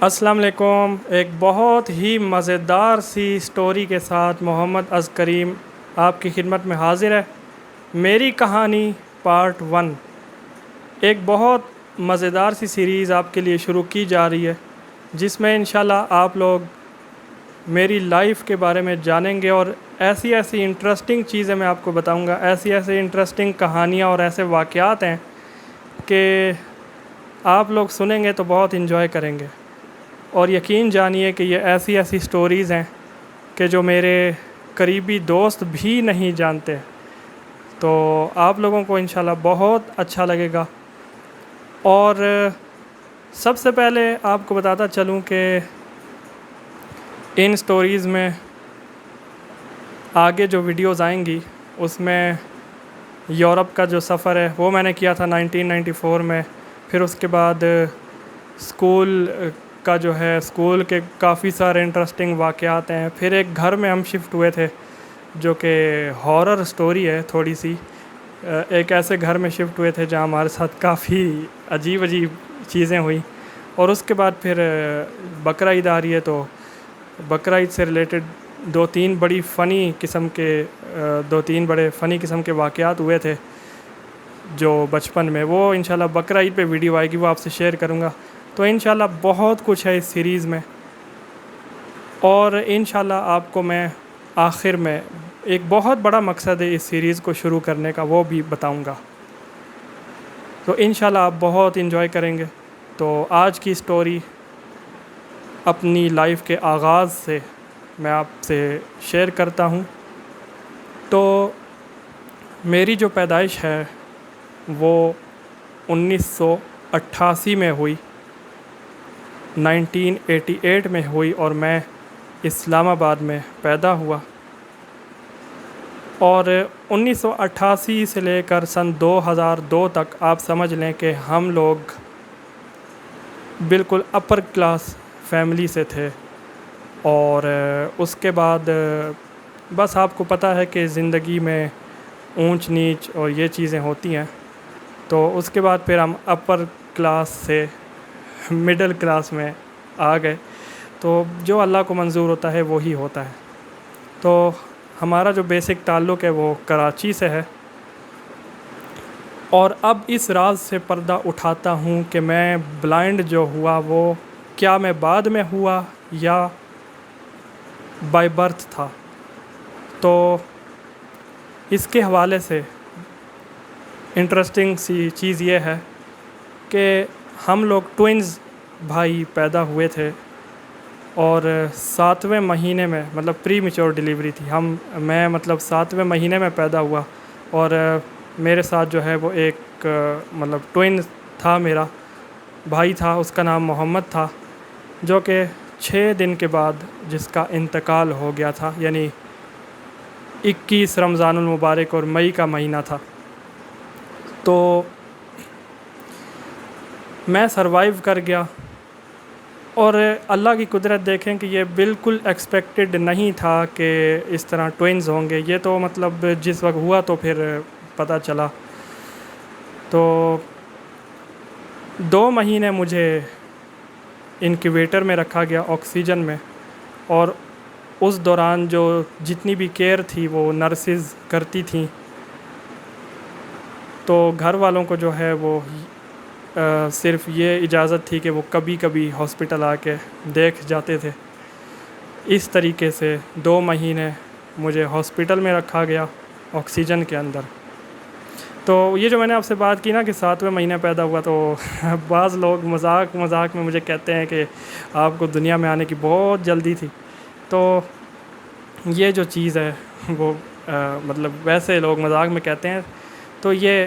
السلام علیکم۔ ایک بہت ہی مزیدار سی سٹوری کے ساتھ محمد ازکریم آپ کی خدمت میں حاضر ہے۔ میری کہانی پارٹ 1 ایک بہت مزیدار سی سیریز آپ کے لیے شروع کی جا رہی ہے، جس میں انشاءاللہ آپ لوگ میری لائف کے بارے میں جانیں گے اور ایسی انٹرسٹنگ چیزیں میں آپ کو بتاؤں گا، ایسی انٹرسٹنگ کہانیاں اور ایسے واقعات ہیں کہ آپ لوگ سنیں گے تو بہت انجوائے کریں گے۔ اور یقین جانیے کہ یہ ایسی سٹوریز ہیں کہ جو میرے قریبی دوست بھی نہیں جانتے، تو آپ لوگوں کو انشاءاللہ بہت اچھا لگے گا۔ اور سب سے پہلے آپ کو بتاتا چلوں کہ ان سٹوریز میں آگے جو ویڈیوز آئیں گی اس میں یورپ کا جو سفر ہے وہ میں نے کیا تھا 1994 میں، پھر اس کے بعد اسکول کا جو ہے اسکول کے کافی سارے انٹرسٹنگ واقعات ہیں، پھر ایک گھر میں ہم شفٹ ہوئے تھے جو کہ ہارر سٹوری ہے تھوڑی سی۔ ایک ایسے گھر میں شفٹ ہوئے تھے جہاں ہمارے ساتھ کافی عجیب چیزیں ہوئیں، اور اس کے بعد پھر بقرعید آ رہی ہے تو بقرعید سے ریلیٹڈ دو تین بڑے فنی قسم کے واقعات ہوئے تھے جو بچپن میں، وہ انشاءاللہ بقرعید پہ ویڈیو آئے گی، وہ آپ سے شیئر کروں گا۔ تو انشاءاللہ بہت کچھ ہے اس سیریز میں، اور انشاءاللہ آپ کو میں آخر میں ایک بہت بڑا مقصد ہے اس سیریز کو شروع کرنے کا، وہ بھی بتاؤں گا۔ تو انشاءاللہ آپ بہت انجوائے کریں گے۔ تو آج کی سٹوری اپنی لائف کے آغاز سے میں آپ سے شیئر کرتا ہوں۔ تو میری جو پیدائش ہے وہ 1988 میں ہوئی، 1988 میں ہوئی، اور میں اسلام آباد میں پیدا ہوا۔ اور 1988 سے لے کر سن 2002 تک آپ سمجھ لیں کہ ہم لوگ بالکل اپر کلاس فیملی سے تھے۔ اور اس کے بعد بس آپ کو پتہ ہے کہ زندگی میں اونچ نیچ اور یہ چیزیں ہوتی ہیں، تو اس کے بعد پھر ہم اپر کلاس سے مڈل کلاس میں آ گئے۔ تو جو اللہ کو منظور ہوتا ہے وہی ہوتا ہے۔ تو ہمارا جو بیسک تعلق ہے وہ کراچی سے ہے۔ اور اب اس راز سے پردہ اٹھاتا ہوں کہ میں بلائنڈ جو ہوا وہ کیا میں بعد میں ہوا یا بائی برتھ تھا۔ تو اس کے حوالے سے انٹرسٹنگ سی چیز یہ ہے کہ ہم لوگ ٹوئنز بھائی پیدا ہوئے تھے، اور 7ویں مہینے میں مطلب پری میچور ڈیلیوری تھی، میں 7ویں مہینے میں پیدا ہوا، اور میرے ساتھ جو ہے وہ ایک ٹوئن تھا، میرا بھائی تھا، اس کا نام محمد تھا، جو کہ 6 دن کے بعد جس کا انتقال ہو گیا تھا، یعنی 21 رمضان المبارک اور مئی کا مہینہ تھا۔ تو میں سروائیو کر گیا، اور اللہ کی قدرت دیکھیں کہ یہ بالکل ایکسپیکٹڈ نہیں تھا کہ اس طرح ٹوئنز ہوں گے، یہ تو جس وقت ہوا تو پھر پتہ چلا۔ تو 2 مہینے مجھے انکیویٹر میں رکھا گیا، آکسیجن میں، اور اس دوران جو جتنی بھی کیئر تھی وہ نرسز کرتی تھیں، تو گھر والوں کو جو ہے وہ صرف یہ اجازت تھی کہ وہ کبھی کبھی ہاسپٹل آ کے دیکھ جاتے تھے۔ اس طریقے سے 2 مہینے مجھے ہاسپٹل میں رکھا گیا آکسیجن کے اندر۔ تو یہ جو میں نے آپ سے بات کی نا کہ 7ویں مہینے پیدا ہوا، تو بعض لوگ مذاق میں مجھے کہتے ہیں کہ آپ کو دنیا میں آنے کی بہت جلدی تھی۔ تو یہ جو چیز ہے وہ ویسے لوگ مذاق میں کہتے ہیں۔ تو یہ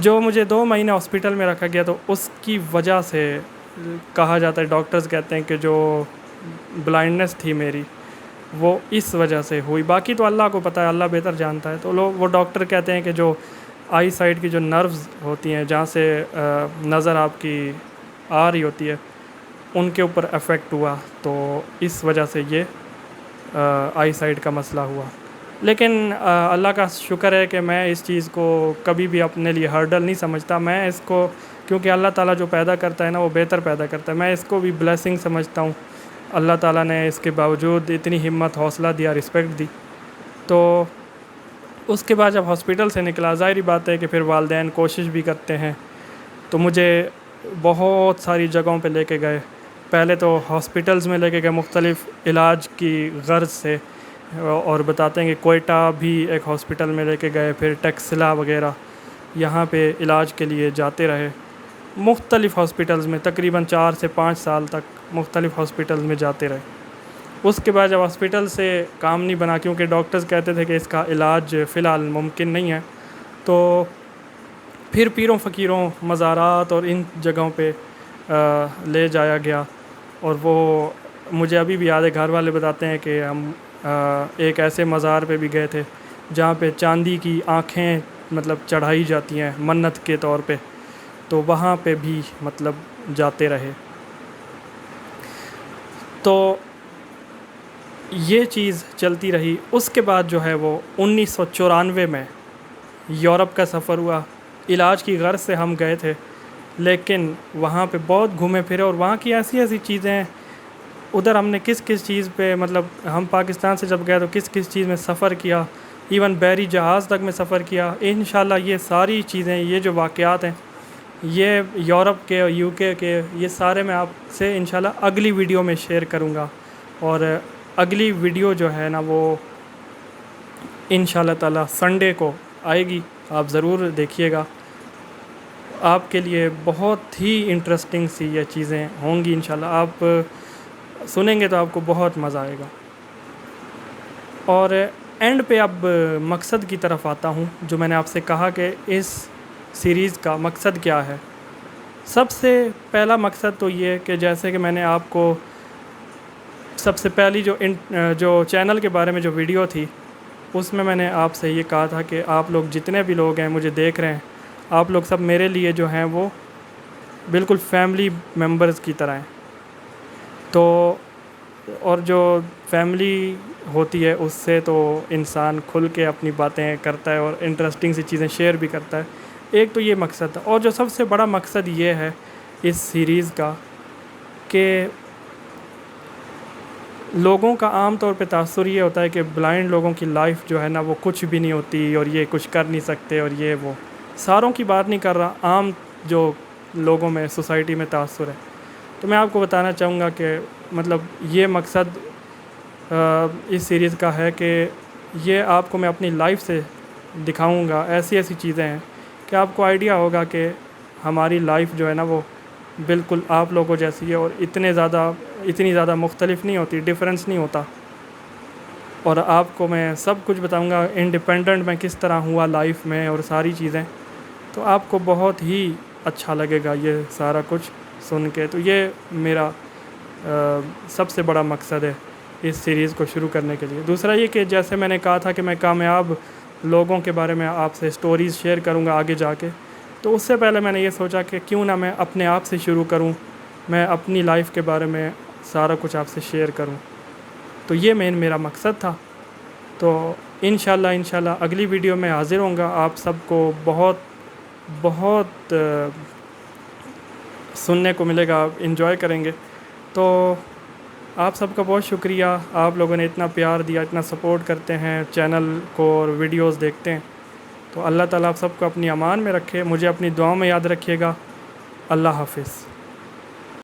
جو مجھے 2 مہینے ہاسپٹل میں رکھا گیا، تو اس کی وجہ سے کہا جاتا ہے، ڈاکٹرز کہتے ہیں کہ جو بلائنڈنس تھی میری وہ اس وجہ سے ہوئی، باقی تو اللہ کو پتہ ہے، اللہ بہتر جانتا ہے۔ تو وہ ڈاکٹر کہتے ہیں کہ جو آئی سائڈ کی جو نروز ہوتی ہیں، جہاں سے نظر آپ کی آ رہی ہوتی ہے، ان کے اوپر افیکٹ ہوا، تو اس وجہ سے یہ آئی سائڈ کا مسئلہ ہوا۔ لیکن اللہ کا شکر ہے کہ میں اس چیز کو کبھی بھی اپنے لیے ہرڈل نہیں سمجھتا، میں اس کو کیونکہ اللہ تعالیٰ جو پیدا کرتا ہے نا وہ بہتر پیدا کرتا ہے. میں اس کو بھی بلیسنگ سمجھتا ہوں. اللہ تعالیٰ نے اس کے باوجود اتنی ہمت حوصلہ دیا, رسپیکٹ دی. تو اس کے بعد جب ہاسپٹل سے نکلا, ظاہری بات ہے کہ پھر والدین کوشش بھی کرتے ہیں. تو مجھے بہت ساری جگہوں پہ لے کے گئے. پہلے تو ہاسپٹلز میں لے کے گئے مختلف علاج کی غرض سے, اور بتاتے ہیں کہ کوئٹہ بھی ایک ہاسپٹل میں لے کے گئے, پھر ٹیکسلا وغیرہ یہاں پہ علاج کے لیے جاتے رہے. مختلف ہاسپٹلز میں تقریباً 4 سے 5 سال تک مختلف ہاسپٹلز میں جاتے رہے. اس کے بعد جب ہاسپٹل سے کام نہیں بنا, کیونکہ ڈاکٹرز کہتے تھے کہ اس کا علاج فی الحال ممکن نہیں ہے, تو پھر پیروں فقیروں, مزارات اور ان جگہوں پہ لے جایا گیا. اور وہ مجھے ابھی بھی یاد ہے, گھر والے بتاتے ہیں کہ ہم ایک ایسے مزار پہ بھی گئے تھے جہاں پہ چاندی کی آنکھیں مطلب چڑھائی جاتی ہیں منت کے طور پہ, تو وہاں پہ بھی مطلب جاتے رہے. تو یہ چیز چلتی رہی. اس کے بعد جو ہے وہ 1994 میں یورپ کا سفر ہوا. علاج کی غرض سے ہم گئے تھے, لیکن وہاں پہ بہت گھومے پھرے, اور وہاں کی ایسی ایسی چیزیں, ادھر ہم نے کس چیز پہ مطلب ہم پاکستان سے جب گئے تو کس چیز میں سفر کیا, ایون بحری جہاز تک میں سفر کیا. انشاءاللہ یہ ساری چیزیں, یہ جو واقعات ہیں, یہ یورپ کے اور UK کے, یہ سارے میں آپ سے انشاءاللہ اگلی ویڈیو میں شیئر کروں گا. اور اگلی ویڈیو جو ہے نا وہ انشاءاللہ تعالی سنڈے کو آئے گی, آپ ضرور دیکھیے گا. آپ کے لیے بہت ہی انٹرسٹنگ سی یہ چیزیں ہوں گی انشاءاللہ. آپ سنیں گے تو آپ کو بہت مزہ آئے گا. اور اینڈ پہ اب مقصد کی طرف آتا ہوں, جو میں نے آپ سے کہا کہ اس سیریز کا مقصد کیا ہے. سب سے پہلا مقصد تو یہ کہ جیسے کہ میں نے آپ کو سب سے پہلی جو چینل کے بارے میں جو ویڈیو تھی, اس میں نے آپ سے یہ کہا تھا کہ آپ لوگ جتنے بھی لوگ ہیں مجھے دیکھ رہے ہیں, آپ لوگ سب میرے لیے جو ہیں وہ بالکل فیملی ممبرز کی طرح ہیں. تو اور جو فیملی ہوتی ہے اس سے تو انسان کھل کے اپنی باتیں کرتا ہے اور انٹرسٹنگ سی چیزیں شیئر بھی کرتا ہے. ایک تو یہ مقصد تھا, اور جو سب سے بڑا مقصد یہ ہے اس سیریز کا کہ لوگوں کا عام طور پہ تاثر یہ ہوتا ہے کہ بلائنڈ لوگوں کی لائف جو ہے نا وہ کچھ بھی نہیں ہوتی, اور یہ کچھ کر نہیں سکتے, اور یہ وہ ساروں کی بات نہیں کر رہا, عام جو لوگوں میں سوسائٹی میں تاثر ہے. تو میں آپ کو بتانا چاہوں گا کہ مطلب یہ مقصد اس سیریز کا ہے کہ یہ آپ کو میں اپنی لائف سے دکھاؤں گا. ایسی ایسی چیزیں ہیں کہ آپ کو آئیڈیا ہوگا کہ ہماری لائف جو ہے نا وہ بالکل آپ لوگوں جیسی ہے, اور اتنی زیادہ مختلف نہیں ہوتی, ڈفرینس نہیں ہوتا. اور آپ کو میں سب کچھ بتاؤں گا انڈیپینڈنٹ میں کس طرح ہوا لائف میں, اور ساری چیزیں. تو آپ کو بہت ہی اچھا لگے گا یہ سارا کچھ سن کے. تو یہ میرا سب سے بڑا مقصد ہے اس سیریز کو شروع کرنے کے لیے. دوسرا یہ کہ جیسے میں نے کہا تھا کہ میں کامیاب لوگوں کے بارے میں آپ سے سٹوریز شیئر کروں گا آگے جا کے, تو اس سے پہلے میں نے یہ سوچا کہ کیوں نہ میں اپنے آپ سے شروع کروں, میں اپنی لائف کے بارے میں سارا کچھ آپ سے شیئر کروں. تو یہ میرا مقصد تھا. تو انشاءاللہ اگلی ویڈیو میں حاضر ہوں گا. آپ سب کو بہت سننے کو ملے گا, آپ انجوائے کریں گے. تو آپ سب کا بہت شکریہ, آپ لوگوں نے اتنا پیار دیا, اتنا سپورٹ کرتے ہیں چینل کو اور ویڈیوز دیکھتے ہیں. تو اللہ تعالیٰ آپ سب کو اپنی امان میں رکھے, مجھے اپنی دعاؤں میں یاد رکھیے گا. اللہ حافظ.